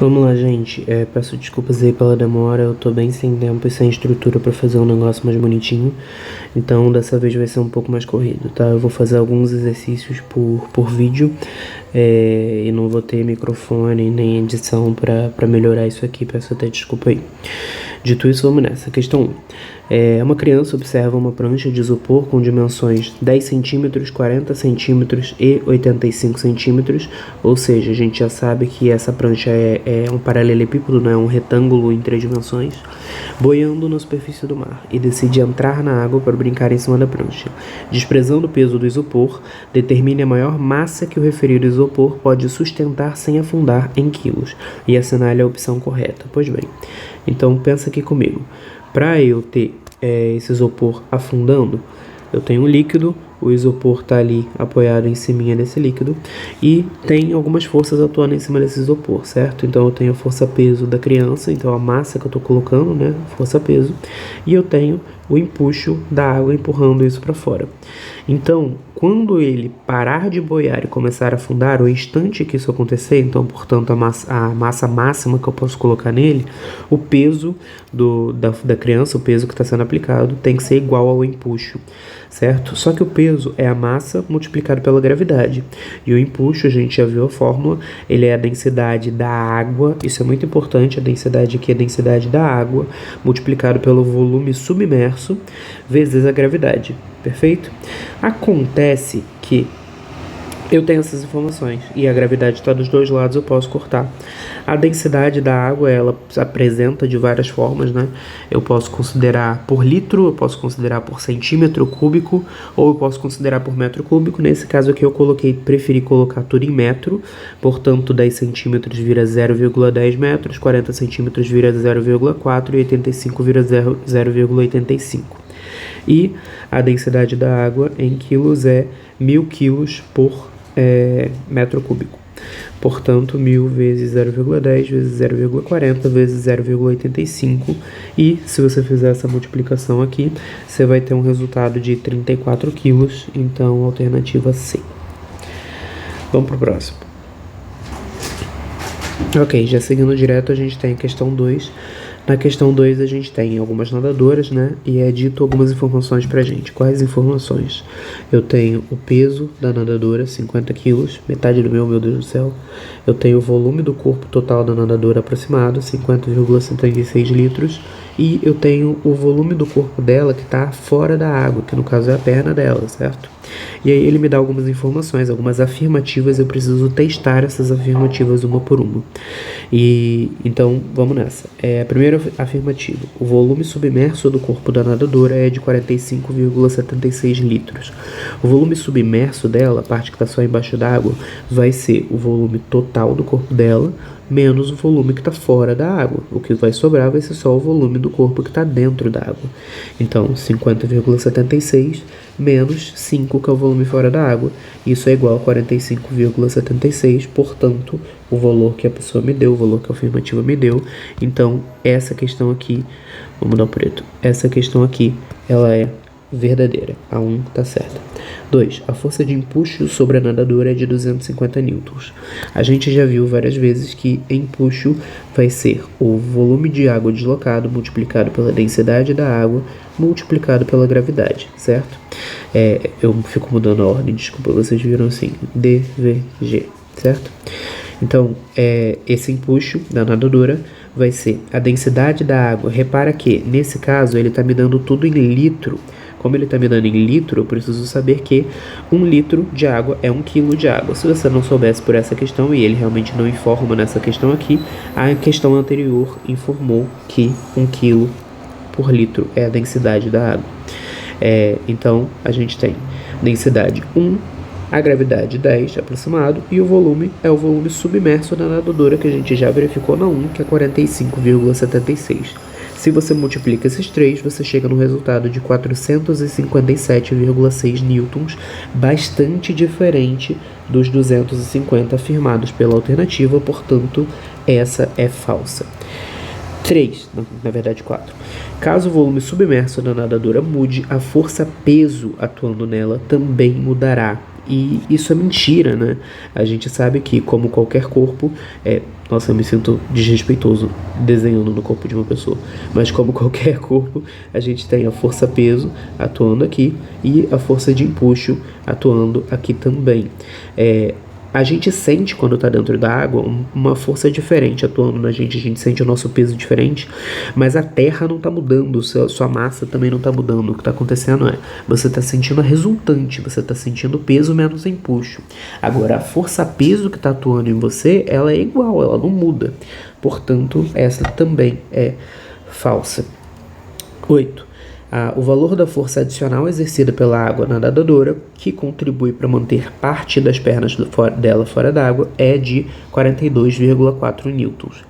Vamos lá, gente. Peço desculpas aí pela demora. Eu tô bem sem tempo e sem estrutura pra fazer um negócio mais bonitinho. Então, dessa vez vai ser um pouco mais corrido, tá? Eu vou fazer alguns exercícios por vídeo. E não vou ter microfone nem edição pra melhorar isso aqui. Peço até desculpa aí. Dito isso, vamos nessa. Questão 1. Uma criança observa uma prancha de isopor com dimensões 10 centímetros, 40 centímetros e 85 centímetros. Ou seja, a gente já sabe que essa prancha é um paralelepípedo, né? Um retângulo em 3 dimensões, boiando na superfície do mar, e decide entrar na água para brincar em cima da prancha. Desprezando o peso do isopor, determine a maior massa que o referido isopor pode sustentar sem afundar em quilos, e assinale a opção correta. Pois bem, então pensa aqui comigo. Para eu ter esse isopor afundando, eu tenho um líquido, o isopor está ali apoiado em cima desse líquido e tem algumas forças atuando em cima desse isopor, certo? Então eu tenho a força-peso da criança, então a massa que eu estou colocando, né, força-peso, e eu tenho o empuxo da água empurrando isso para fora. Então, quando ele parar de boiar e começar a afundar, o instante que isso acontecer, então, portanto, a massa máxima que eu posso colocar nele, o peso da criança, o peso que está sendo aplicado, tem que ser igual ao empuxo, certo? Só que o peso é a massa multiplicado pela gravidade. E o empuxo, a gente já viu a fórmula, ele é a densidade da água, isso é muito importante, a densidade aqui é a densidade da água, multiplicado pelo volume submerso, vezes a gravidade. Perfeito? Acontece que eu tenho essas informações e a gravidade está dos dois lados, eu posso cortar. A densidade da água, ela se apresenta de várias formas, né? Eu posso considerar por litro, eu posso considerar por centímetro cúbico, ou eu posso considerar por metro cúbico. Nesse caso aqui eu preferi colocar tudo em metro, portanto 10 centímetros vira 0,10 metros, 40 centímetros vira 0,4 e 85 vira 0,85. E a densidade da água em quilos é 1000 quilos por metro cúbico. Portanto, 1000 vezes 0,10 vezes 0,40 vezes 0,85. E se você fizer essa multiplicação aqui, você vai ter um resultado de 34 quilos. Então, alternativa C. Vamos para o próximo. Ok, já seguindo direto, a gente tem a questão 2. Na questão 2 a gente tem algumas nadadoras, né? E é dito algumas informações pra gente. Quais informações? Eu tenho o peso da nadadora, 50 quilos, metade do meu Deus do céu. Eu tenho o volume do corpo total da nadadora aproximado, 50,76 litros. E eu tenho o volume do corpo dela que está fora da água, que no caso é a perna dela, certo? E aí ele me dá algumas informações, algumas afirmativas, eu preciso testar essas afirmativas uma por uma. E então vamos nessa. A primeira afirmativa: o volume submerso do corpo da nadadora é de 45,76 litros. O volume submerso dela, a parte que está só embaixo d'água, vai ser o volume total do corpo dela menos o volume que está fora da água. O que vai sobrar vai ser só o volume do corpo que está dentro da água. Então, 50,76 menos 5, que é o volume fora da água. Isso é igual a 45,76, portanto, o valor que a pessoa me deu, o valor que a afirmativa me deu. Então, essa questão aqui, vamos dar um preto, essa questão aqui, ela é verdadeira. A 1 tá certa. 2. A força de empuxo sobre a nadadora é de 250 newtons. A gente já viu várias vezes que empuxo vai ser o volume de água deslocado multiplicado pela densidade da água multiplicado pela gravidade, certo? Eu fico mudando a ordem, desculpa, vocês viram assim, DVG, certo? Então, esse empuxo da nadadora vai ser a densidade da água. Repara que, nesse caso, ele está me dando tudo em litro. Como ele está me dando em litro, eu preciso saber que 1 litro de água é 1 quilo de água. Se você não soubesse por essa questão, e ele realmente não informa nessa questão aqui, a questão anterior informou que 1 quilo por litro é a densidade da água. Então, a gente tem densidade 1, a gravidade 10 aproximado, e o volume é o volume submerso da nadadora, que a gente já verificou na 1, que é 45,76. Se você multiplica esses três, você chega no resultado de 457,6 newtons, bastante diferente dos 250 afirmados pela alternativa, portanto, essa é falsa. 3, na verdade 4. Caso o volume submerso da nadadora mude, a força-peso atuando nela também mudará. E isso é mentira, né? A gente sabe que, como qualquer corpo, nossa, eu me sinto desrespeitoso desenhando no corpo de uma pessoa. Mas como qualquer corpo, a gente tem a força-peso atuando aqui e a força de empuxo atuando aqui também. A gente sente, quando está dentro da água, uma força diferente atuando na gente. A gente sente o nosso peso diferente, mas a terra não está mudando, sua massa também não está mudando. O que está acontecendo você está sentindo a resultante, você está sentindo peso menos empuxo. Agora, a força-peso que está atuando em você, ela é igual, ela não muda. Portanto, essa também é falsa. 8. O valor da força adicional exercida pela água na nadadora, que contribui para manter parte das pernas dela fora d'água, é de 42,4 newtons.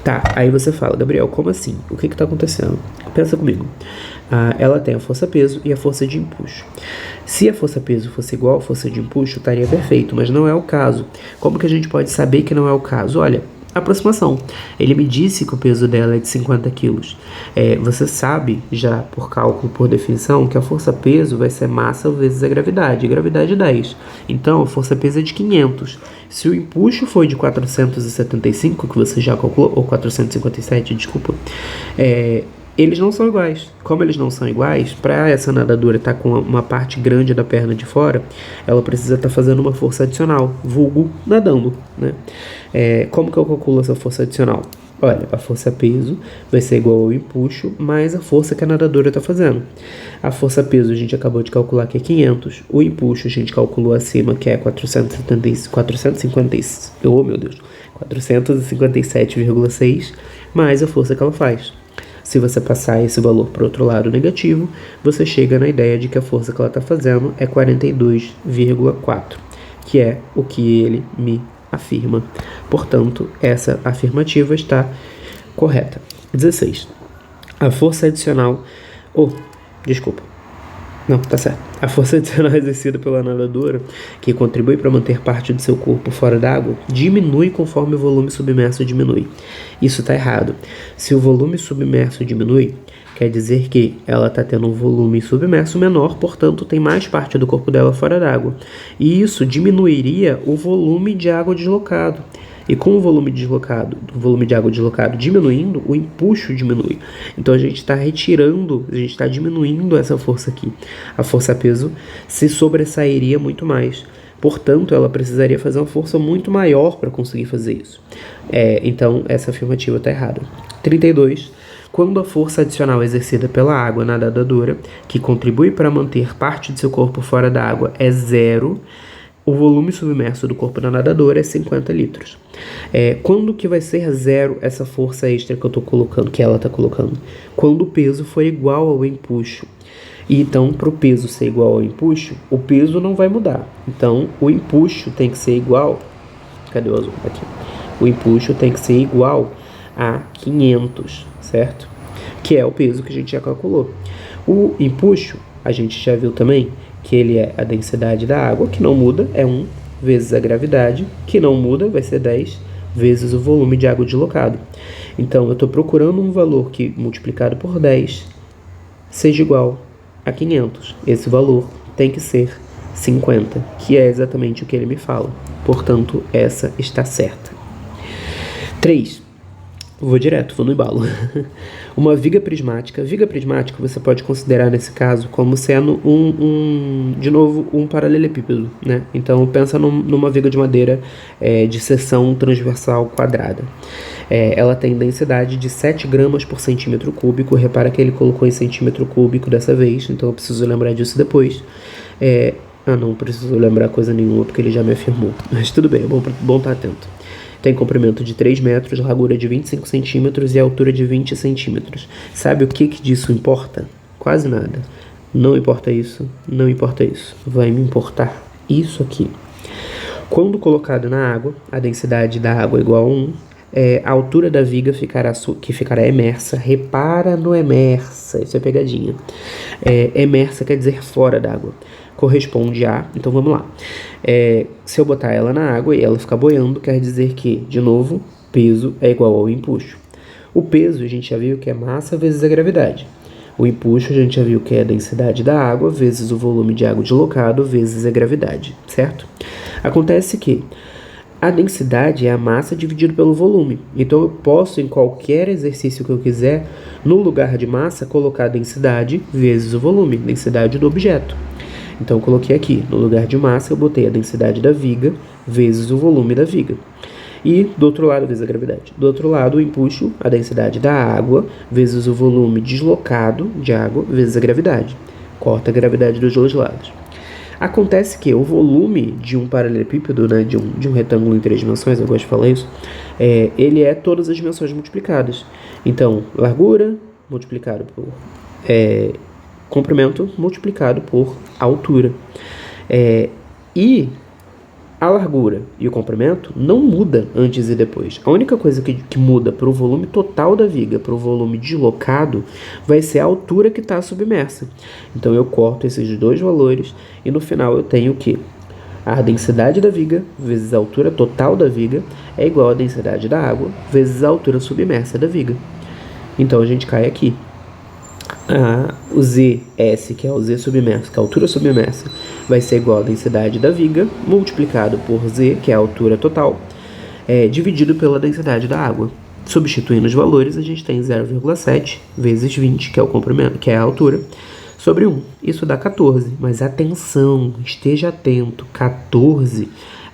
Tá, aí você fala, Gabriel, como assim? O que está acontecendo? Pensa comigo. Ela tem a força-peso e a força de empuxo. Se a força-peso fosse igual à força de empuxo, estaria perfeito, mas não é o caso. Como que a gente pode saber que não é o caso? Olha, aproximação. Ele me disse que o peso dela é de 50 quilos. Você sabe, já por cálculo, por definição, que a força-peso vai ser massa vezes a gravidade. Gravidade 10. Então, a força-peso é de 500. Se o empuxo foi de 475, que você já calculou, ou 457, desculpa, eles não são iguais. Como eles não são iguais, para essa nadadora estar com uma parte grande da perna de fora, ela precisa estar fazendo uma força adicional, vulgo nadando, né? Como que eu calculo essa força adicional? Olha, a força-peso vai ser igual ao empuxo mais a força que a nadadora está fazendo. A força-peso a gente acabou de calcular que é 500. O empuxo a gente calculou acima que é 457,6 mais a força que ela faz. Se você passar esse valor para o outro lado negativo, você chega na ideia de que a força que ela está fazendo é 42,4, que é o que ele me afirma. Portanto, essa afirmativa está correta. 16. A força adicional... Não, tá certo. A força adicional exercida pela nadadora, que contribui para manter parte do seu corpo fora d'água, diminui conforme o volume submerso diminui. Isso está errado. Se o volume submerso diminui, quer dizer que ela está tendo um volume submerso menor, portanto tem mais parte do corpo dela fora d'água. E isso diminuiria o volume de água deslocado. E com o volume de água deslocado diminuindo, o empuxo diminui. Então a gente está diminuindo essa força aqui. A força-peso se sobressairia muito mais. Portanto, ela precisaria fazer uma força muito maior para conseguir fazer isso. Então, essa afirmativa está errada. 32. Quando a força adicional exercida pela água na nadadora, que contribui para manter parte de seu corpo fora da água, é zero, o volume submerso do corpo da nadadora é 50 litros. Quando que vai ser zero essa força extra que eu tô colocando, que ela está colocando? Quando o peso for igual ao empuxo. E então, para o peso ser igual ao empuxo, o peso não vai mudar. Então, o empuxo tem que ser igual... Cadê o azul? Aqui. O empuxo tem que ser igual a 500, certo? Que é o peso que a gente já calculou. O empuxo, a gente já viu também, que ele é a densidade da água, que não muda, é 1 vezes a gravidade, que não muda, vai ser 10 vezes o volume de água deslocado. Então, eu estou procurando um valor que, multiplicado por 10, seja igual a 500. Esse valor tem que ser 50, que é exatamente o que ele me fala. Portanto, essa está certa. 3. Vou no embalo. Uma viga prismática. Viga prismática você pode considerar nesse caso como sendo de novo, um paralelepípedo, né? Então pensa numa viga de madeira de seção transversal quadrada. Ela tem densidade de 7 gramas por centímetro cúbico. Repara que ele colocou em centímetro cúbico dessa vez, então eu preciso lembrar disso depois. Não preciso lembrar coisa nenhuma porque ele já me afirmou. Mas tudo bem, é bom estar atento. Tem comprimento de 3 metros, largura de 25 centímetros e altura de 20 centímetros. Sabe o que disso importa? Quase nada. Não importa isso, não importa isso. Vai me importar isso aqui. Quando colocado na água, a densidade da água é igual a 1. A altura da viga que ficará emersa. Repara no emersa, isso é pegadinha. Emersa quer dizer fora d'água. Corresponde a... Então vamos lá. Se eu botar ela na água e ela ficar boiando, quer dizer que, de novo, peso é igual ao empuxo. O peso a gente já viu que é massa vezes a gravidade. O empuxo a gente já viu que é a densidade da água vezes o volume de água deslocado vezes a gravidade, certo? Acontece que a densidade é a massa dividido pelo volume. Então eu posso, em qualquer exercício que eu quiser, no lugar de massa, colocar a densidade vezes o volume, densidade do objeto. Então eu coloquei aqui, no lugar de massa, eu botei a densidade da viga vezes o volume da viga. E do outro lado, vezes a gravidade. Do outro lado, o empuxo, a densidade da água vezes o volume deslocado de água vezes a gravidade. Corta a gravidade dos dois lados. Acontece que o volume de um paralelepípedo, né, de um retângulo em 3 dimensões, eu gosto de falar isso, ele é todas as dimensões multiplicadas. Então, largura multiplicado por comprimento multiplicado por altura. E a largura e o comprimento não muda antes e depois. A única coisa que muda para o volume total da viga, para o volume deslocado, vai ser a altura que está submersa. Então eu corto esses dois valores e no final eu tenho que a densidade da viga vezes a altura total da viga é igual à densidade da água vezes a altura submersa da viga. Então a gente cai aqui. O Zs, que é o Z submerso, que é a altura submersa, vai ser igual à densidade da viga, multiplicado por Z, que é a altura total, dividido pela densidade da água. Substituindo os valores, a gente tem 0,7 vezes 20, que é o comprimento, que é a altura, sobre 1. Isso dá 14, mas atenção, esteja atento, 14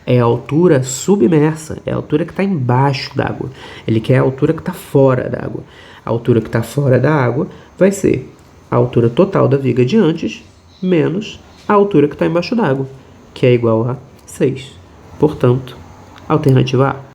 é a altura submersa, é a altura que está embaixo d'água. Ele quer a altura que está fora d'água. A altura que está fora da água vai ser a altura total da viga de antes menos a altura que está embaixo d'água, que é igual a 6. Portanto, alternativa A.